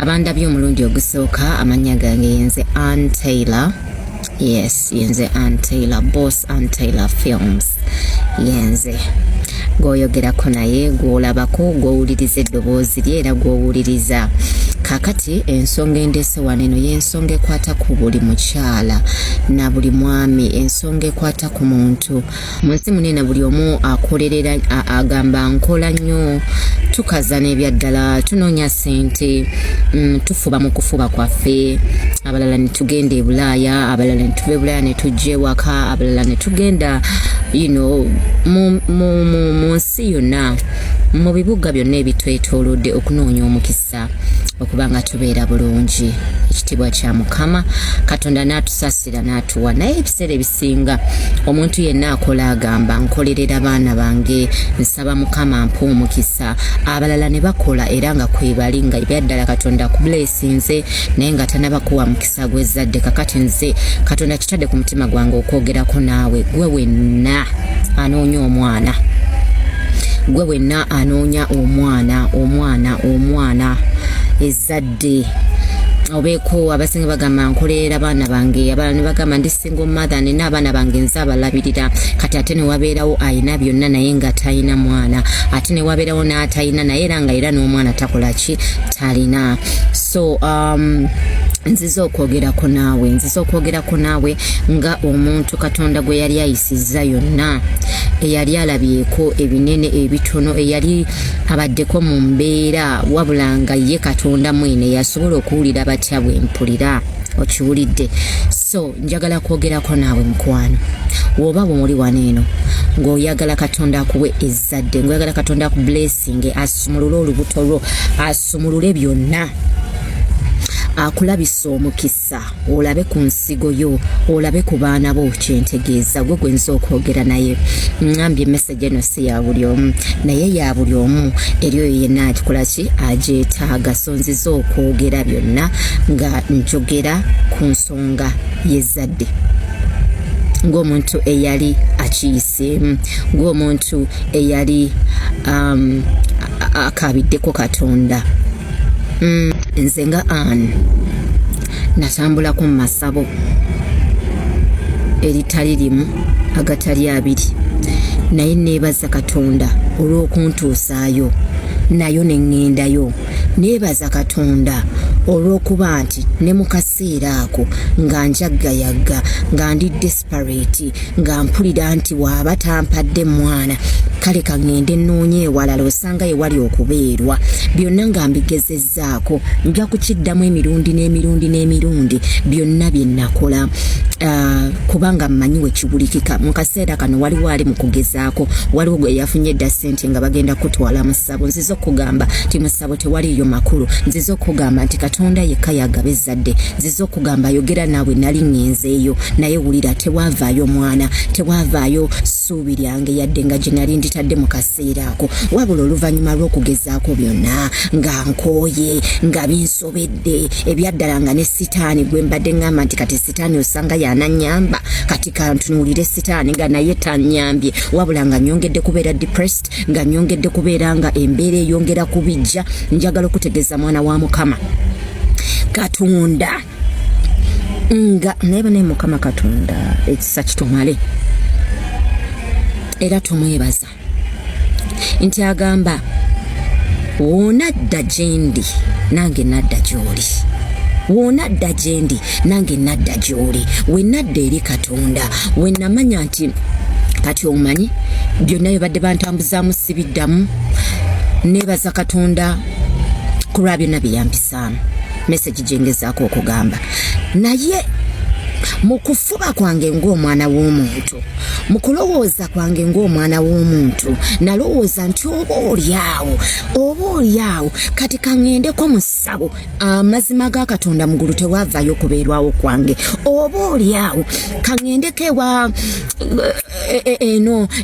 abanda by'omulundi ogusooka amanya gange yenze Ann Taylor. Yes, yenze Ann Taylor, boss Ann Taylor Films. Yenze goyogerako naye gwolabako gwowuliriza eddoboozi lye era gwowuliriza. Kakati ensonga endese waneno y'ensonga ekwata ku buli mukyala na buli mwami, ensonga ekwata ku muntu. Munsi munene buli omu akolerera agamba nkola nnyo, tukaza n'ebyaddala, tunoonya ssente, tufuba mu kufuba kwaffe, abalala ne tugenda e Bulaaya, abalala ne tuva e Bulaaya ne tujja ewaka, abalala ne tugenda mu nsi yonna, mu bibuga byonna ebitwetoolodde okunoonya omukisa okubanga tubeera bulungi. Ekitiibwa kya Mukama Katonda n'atusasira n'atuwa, naye ebiseera ebisinga omuntu yenna akola agamba nkolerera baana bange, nsaba Mukama ampa omukisa. Abalala ne bakola era nga kwebali nga ebyaddala Katonda kublessinze naye nga tanabakuwa mukisa gw'ezzadde. Kakati nze Katonda kitadde ku mutima gwange okwogerako naawe, gwe wenna anoonya omwana, gwe wenna anoonya omwana ezzadde. Obeeko abasinga bagamba nkolerera baana bange, abalala ne bagamba ndi single mother nina abaana bange nze abalabirira. Kati ate ne wabeerawo ayina byonna naye nga talina mwana, ate ne wabeerawo n'atalina naye era nga era n'omwana takola ki, talina. So nziza okwogerako naawe nga omuntu Katonda gwe yali ayisizza yonna, eyali alabyeko ebinene ebitono, eyali abaddeko mu mbeera, wabula nga ye Katonda mwene yasobola okuwulira batya bwe mpulira. Okiwulidde? So njagala kwogerako naawe mukwano, woba bw'oli wano eno ng'oyagala Katonda akuwe ezzadde, ng'oyagala Katonda aku blessing, asumulule olubuto lwo, asumulule byonna, akulabisa omukisa, olabe ku nsigo yo, olabe ku baana bo. Kyentegeeza gwe gwenza okwogera naye, ngambye message eno si ya buli omu naye ya buli omu eri oyo yenna akikola ki, agyetaaga. So nziza okwogera byonna nga njogera ku nsonga y'ezzadde, ng'omuntu eyali akiyiseemu, ng'omuntu eyali akabiddeko Katonda. Nze nga Ann natambulako mu masabo eritali limu agatali abiri, naye neebaza Katonda olw'okuntuusaayo, nayo ne ŋŋendayo. Neebaza Katonda olw'okuba nti ne mu kaseera ako nga njaggayaga, nga ndi desperate, nga mpulira nti waaba tampadde mwana kale kaŋŋende nnoonye ewalala osanga ewali okubeerwa. Byonna nga mbigezezzaako, nja kukiddamu emirundi n'emirundi byonna bye nakola, kubanga mmanyi we kiwulikika. Mu kaseera kano waliwo ali mu kugezaako, waliwo gwe yafunye edda ssente nga bagenda kutwala mu ssabo. Nziza okugamba nti mu ssabo tewaliyo makulu, nziza okugamba nti Katonda yekka yagaba ezzadde, nziza okugamba yogera naawe nali ŋŋenzeeyo naye wulira tewavaayo mwana, tewavaayo ssuubi lyange yadde nga gye nali nditadde mu kaseera ako, wabula oluvannyuma lw'okugezaako byonna nga nkooye, nga binsobedde ebyaddala, nga ne sitaani gwe mbadde ŋŋamba nti kati sitaani osanga yanannyamba, kati kantunuulire sitaani nga naye tannyambye, wabula nga nyongedde kubeera depressed, nga nyongedde kubeera nga embeera eyongera kubijja. Njagala okutegeeza mwana wa Mukama Katonda nga naye ne Mukama Katonda ekisa kitumale era tumwebaza nti agamba wonadda gyendi nange nadda gy'oli, wonadda gyendi nange nadda gy'oli. We nadda eri Katonda, we namanya nti kati omanyi byonna bye badde bantambuzaamu sibiddamu. Neebaza Katonda ku lwa byonna bye yampisaamu. Message gyengezaako okugamba naye mu kufuba kwange ng'omwana w'omuntu, mu kulowooza kwange ng'omwana w'omuntu, nalowooza nti oba olyawo kati kaŋŋendeko mu ssabo. Amazima ga Katonda mugulu tewavaayo kubeerwawo kwange. Oba olyawo kaŋŋendeko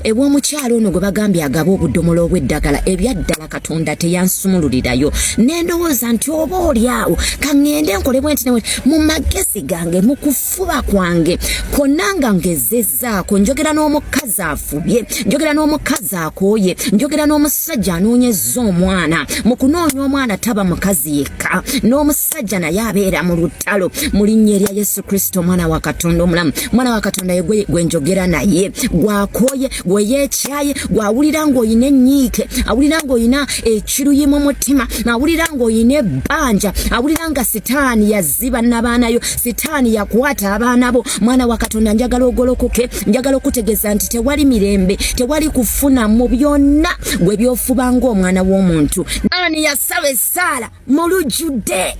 ew'omukyalo ono gwe bagambye agaba obudomola obw'eddagala, ebyaddala Katonda teyansumululirayo. Nendowooza nti oba olyawo kaŋŋende nkole bwenti mu magezi gange, mu kufuba kwange konna nga ngezezzaako, njogera njogera n'omukazi afubye, njogera n'omukazi akooye, njogera n'omusajja anoonyezza omwana. Mu kunoonya omwana taba mukazi yekka, n'omusajja naye abeera mu lutalo. Mu linnya erya Yesu Kristo mwana wa Katonda omulamu. Mwana wa Katonda ye gwe njogera naye, gwakooye, gwe yeekyaye, gwawulira ng'oyina ennyiike, awulira ng'oyina ekiruyi mu mutima, awulira ng'oyina ebbanja, awulira nga sitaani yaziba n'abaanayo, sitaani yakwata abaana bo. Mwana wa Katonda njagala ogolokoke, njagala okutegeeza nti tewali mirembe, tewali kufuna mu byonna gwe byofuba ng'omwana w'omuntu. Ani yasaba essaala mu lujjudde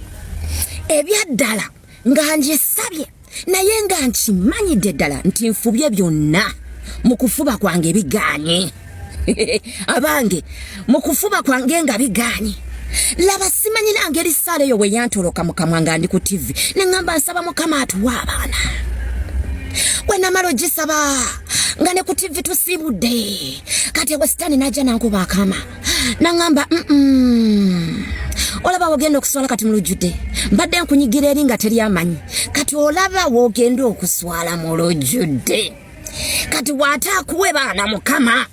ebyaddala nga njesabye naye nga nkimanyidde ddala nti nfubye byonna mu kufuba kwange bigaanye. Abange mu kufuba kwange nga bigaanye. Laba simanyi nange erisaala eyo bwe yantoloka mu kamwa nga ndi ku TV ne ngamba nsaba Mukama atuwa abaana. Bwe namala ogisaba nga ne ku TV tusiibudde kati wesitaani najja nankuba akama nangamba olaba wogenda okuswala kati mu lujjudde mbadde nkunyigira eri nga teri amanyi kati olaba wogenda okuswala mu lujjudde kati waataakuwe baana Mukama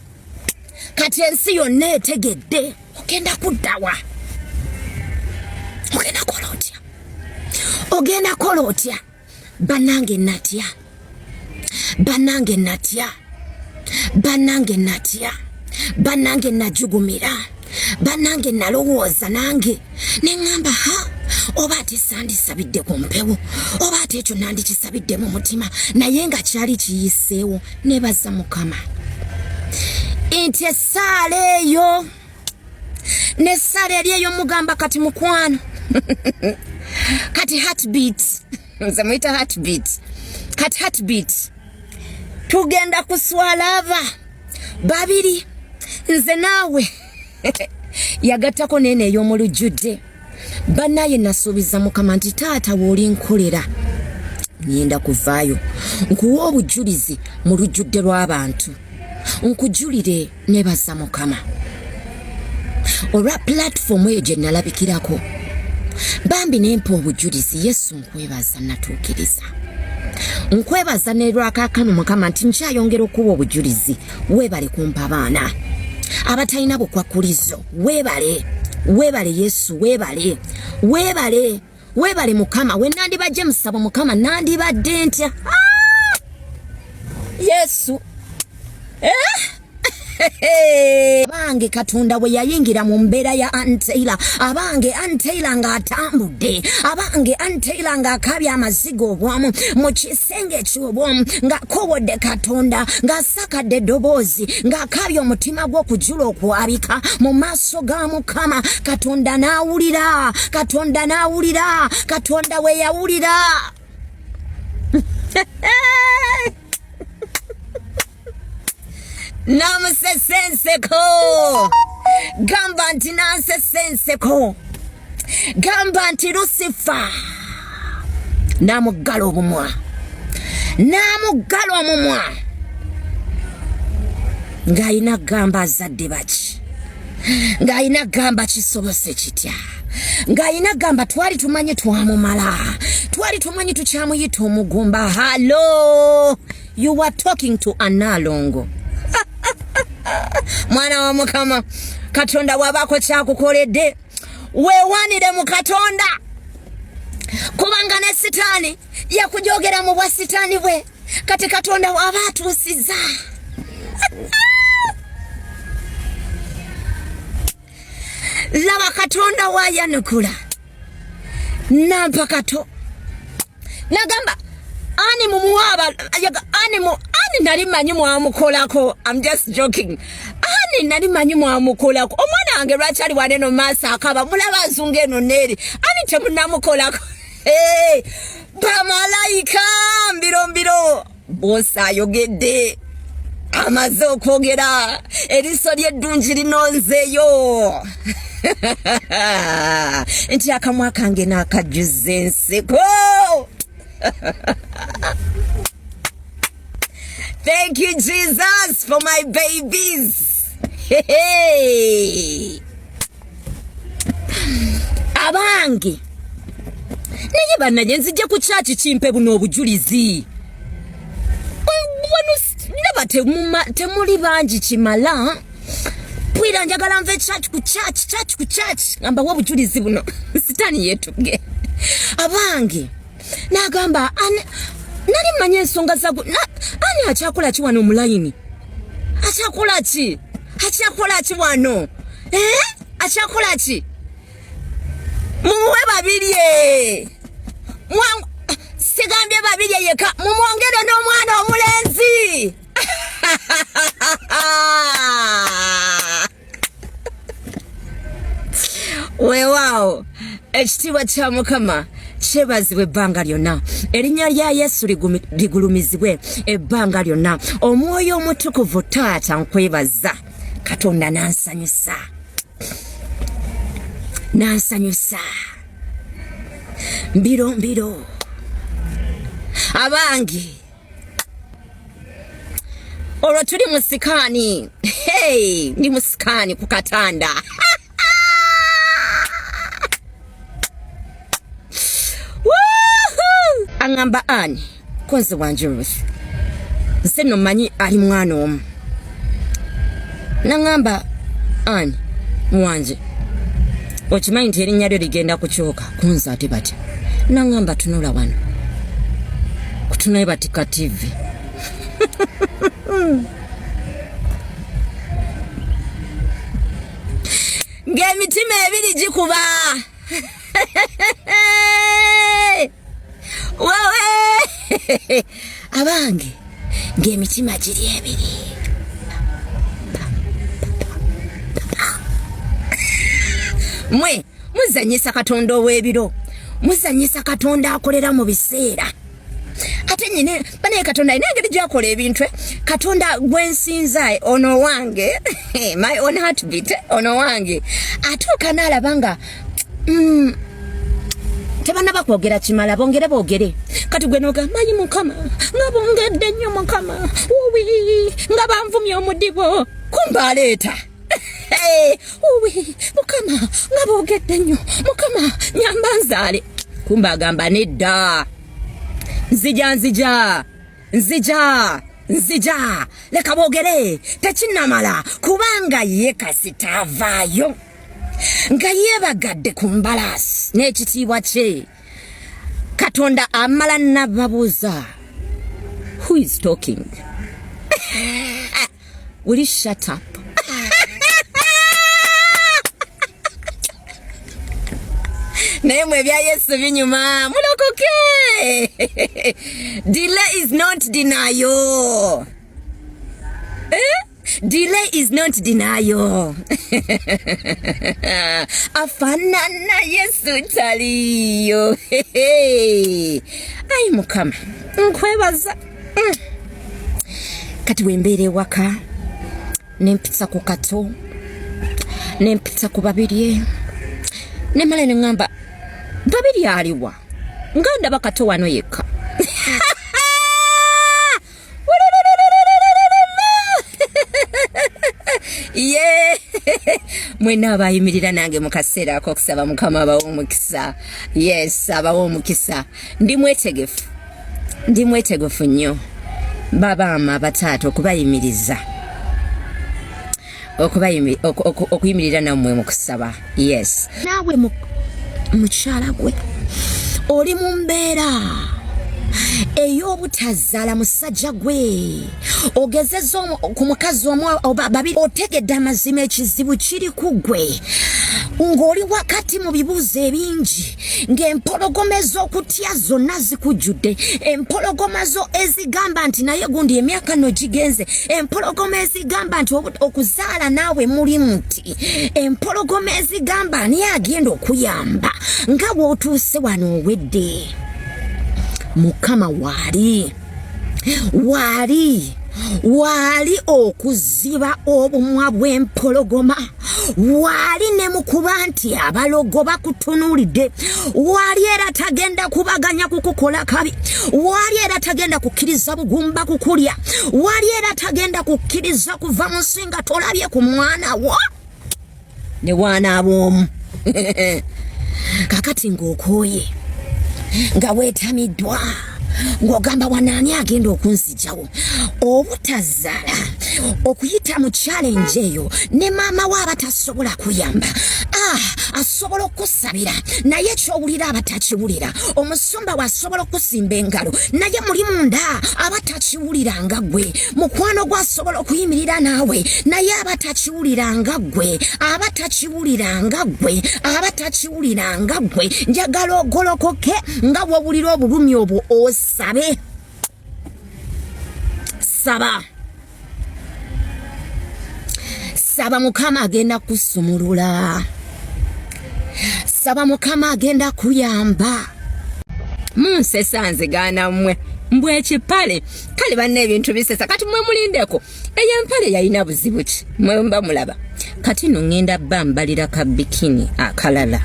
kati ensi yonna etegedde ogenda kuddawa ogenda kola otya ogenda kola otya bannange natya bannange natya bannange natya bannange najugumira bannange nalowooza nange ne ngamba oba ate sandisabidde ku mpewo oba ate ekyo nandikisabidde mu mutima naye nga kyali kiyiseewo nebaza Mukama nti essaala eyo n'essaala eri eyo mugamba kati mukwano kati heartbeat nze muyita heartbeat kati heartbeat tugenda kuswala aba babiri nze naawe yagattako nene ey'omu lujjudde bannaye nasuubiza Mukama nti taata w'oli nkolera nyenda kuvaayo nkuwa obujulizi mu lujjudde lw'abantu nkujulire nebaza Mukama olwa platform eyo gye nalabikirako bambi nempa obujulizi Yesu nkwebaza natuukiriza nkwebaza ne lwakaakano Mukama nti nkyayongera okuba obujulizi weebale kumpa abaana abatalina bukwakulizo weebale Yesu weebale Mukama we nandibajje musabo Mukama nandibadde ntya Yesu abange Katonda bwe yayingira mu mbeera ya Anteila abange Anteila ng'atambudde abange Anteila ng'akabya amazigo obwamu mu kisenge eky'obwamu ng'akobodde Katonda ng'asakadde eddoboozi ng'akabya omutima gw'okujula okwabika mu maaso ga Mukama Katonda n'awulira Katonda we yawulira namusesenseko gamba nti nansesenseko gamba nti Lusifa namuggala omumwa ng'ayina gamba azadde baki ng'ayina gamba kisobose kitya ng'ayina gamba twali tumanyi twamumala twali tumanyi tukyamuyita omugumba. Hello, you are talking to Analongo. Mwana wa Mukama Katonda wabako kyakukoledde weewanire mu Katonda kubanga ne sitaani yakujogera mu bwa sitaani bwe kati Katonda waba atuusiza laba Katonda wayanukula nampa kato nagamba ani mumuwaba ani nali manyi mwamukolako. I'm just joking. Ani nali manyi mwamukolako omwana wange lwakyali wane no maaso akaba mulaba nzunga eno neeri ani temunamukolako. Bamalayika mbiro bosi ayogedde amaze okwogera eriso lyeddungi linonzeeyo nti akamwa kange n'akajjuza enseko. Thank you, Jesus, for my babies. Hey. Abange. Naye bannange nzija ku church kimpe buno obujulizi. nagamba temuli bangi kimala bwira njagala nve church ku church ngamba wabujulizi buno sitani yetuge abange nagamba nali manye ensonga zago ani achakola ki wano mulayini achakola ki wano achakola ki muwe babiri sigambye babiri yeka mumwongere n'omwana omulenzi weewaawo ekitiibwa kya Mukama kyebazibwe ebbanga lyonna erinnya lya Yesu ligulumizibwe ebbanga lyonna omwoyo omutukuvu taata nkwebaza Katonda nansanyusa mbiro abange olwo tuli musikani ndi musikani ku katanda angamba ani konze wanje Ruth nse nomanyi ali mwana omu nangamba ani wanje okimanyi nti erinnya lyo ligenda kukyuka kunza ate bati nangamba tunula wano kutunaye batika TV ng'emitima ebiri gikuba wewe abange ng'emitima giri ebiri mwe muzanyisa Katonda ow'ebiro muzanyisa Katonda akolera mu biseera ate nyine bane Katonda inengeri gyakola ebintu Katonda gwensinza ono wange my own heartbeat ono wange atuuka n'alabanga tebana bakwogera kimala boogere kati gwe n'ogamba yi Mukama nga bongedde nnyo Mukama uwi nga banvumye omudibo kumba aleeta uwi Mukama nga boogedde nnyo Mukama nyamba nzaale kumba agamba nedda nzija leka boogere tekinnamala kubanga ye kasitavaayo nga yeebagadde ku mbalaasi n'ekitiibwa kye Katonda amala nababuuza who is talking will you shut up naye mwe bya Yesu binyuma mulokoke delay is not denial delay is not denial afanana Yesu taliyo ai Mukama nkwebaza kati wembere waka nempitsa ku kato nempitsa ku babiri nemala nengamba babiri aliwa nganda bakato wano yeka yeah mwena abayimirira nange mu kaseera akokusaba Mukama abawo omukisa yes abawo omukisa ndi mwetegefu nnyo babaama bataata okuyimirira nammwe mu kusaba yes naawe mukyala gwe oli mu mbeera ey'obutazaala musajja gwe ogezezza ku mukazi omu babiri otegedde amazima ekizibu kiri ku gwe ng'oli wakati mu bibuuzo ebingi ng'empologoma ez'okutya zonna zikujjudde empologoma zo ezigamba nti naye gundi emyaka no gigenze empologoma ezigamba nti okuzaala naawe mulimu nti empologoma ezigamba ani agenda okuyamba nga bw'otuuse wano owedde Mukama wali okuziba obumwa bw'empologoma wali ne mukuba nti abalogo bakutunuulidde wali era tagenda kubaganya kukukola kabi wali era tagenda kukkiriza bugumba kukulya wali era tagenda kukkiriza kuva mu nsinga tolabye ku mwana wo ne wana bw'omu kakati ng'okooye nga weetamiddwa ng'ogamba wanaani agenda okunzijawo obutazaala okuyita mu challenge eyo ne maama wa abatasobola kuyamba asobola okusabira naye kyowulira abatakiwulira omusumba wasobola okusimba engalo naye muli munda abatakiwulira nga ggwe mukwano gwasobola okuyimirira naawe naye abatakiwulira nga ggwe abatakiwulira nga ggwe njagala ogolokoke nga wowulira obulumi obwo osabe saba mukama agenda kusumulula saba mukama agenda kuyamba munsesanze gana mmwe mbwe ekipale kale banne ebintu bisesa kati mwe mulindeko eyo empale yalina buzibu ki mwe mba mulaba kati no ngenda bambalira ka bikini akalala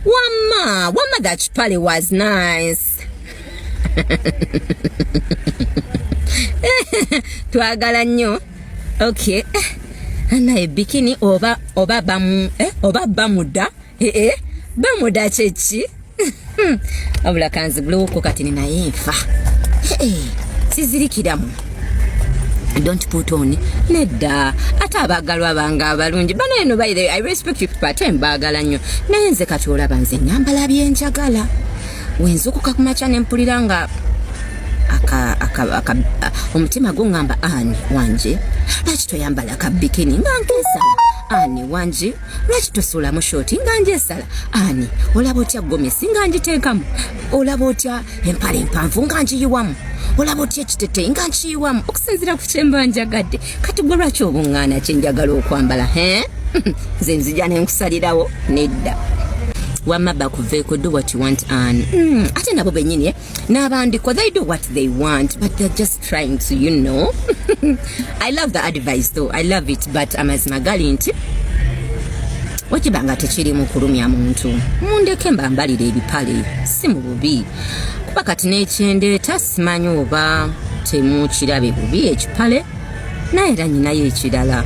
wama that chipale was nice twagala nnyo okay naye bikini oba bamuda bamuda kyeki abula kanzigulowoko kati ninaye nfa sizirikiramu don't put on nedda ate abagalwa banga abalungi bana eno by the I respect you ate mbagala nnyo naye nze kati olaba nze nyambala byenjagala wenzukuka kumaca nempulira nga omutima gungamba ani wanje lwaki toyambala ka bikini nga nkesala ani wanje lwaki tosuulamu shoti nga njesala ani olaba otya gomesi nga njiteekamu olaba otya empale empanvu nga njiyiwamu olaba otya ekiteteeyi nga nkiyiwamu okusinziira ku kyemba njagadde kati gwe lwaki obuŋŋaana kyenjagala okwambala nze nzija nenkusalirawo nedda wama bakuveeko do what you want and ate nabo benyini n'abandiko they do what they want but they're just trying to I love the advice though I love it but amazima gali nti wakibanga tekirimu kulumya muntu mundeke mbambalira ebipale si mu bubi kuba kati n'ekyendeeta simanyi oba temukirabe bubi ekipale naye era nyinayo ekirala